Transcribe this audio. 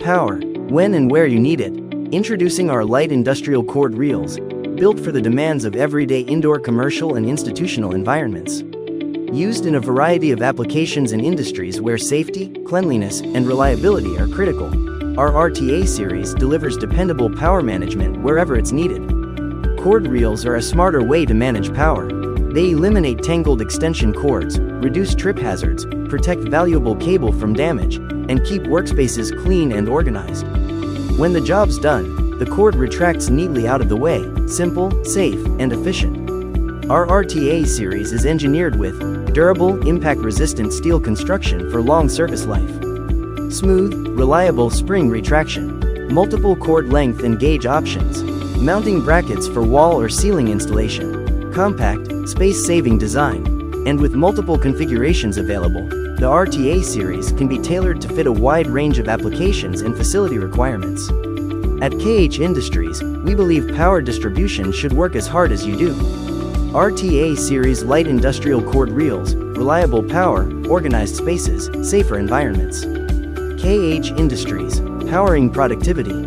power, when and where you need it. Introducing our light industrial cord reels, built for the demands of everyday indoor commercial and institutional environments. Used in a variety of applications and industries where safety, cleanliness, and reliability are critical, our RTA series delivers dependable power management wherever it's needed. Cord reels are a smarter way to manage power. They eliminate tangled extension cords, reduce trip hazards, protect valuable cable from damage, and keep workspaces clean and organized. When the job's done, the cord retracts neatly out of the way, simple, safe, and efficient. Our RTA series is engineered with durable, impact-resistant steel construction for long service life. Smooth, reliable spring retraction. Multiple cord length and gauge options. Mounting brackets for wall or ceiling installation. Compact, space-saving design. And with multiple configurations available, the RTA series can be tailored to fit a wide range of applications and facility requirements. At KH Industries, we believe power distribution should work as hard as you do. RTA series light industrial cord reels, reliable power, organized spaces, safer environments. KH Industries, powering productivity.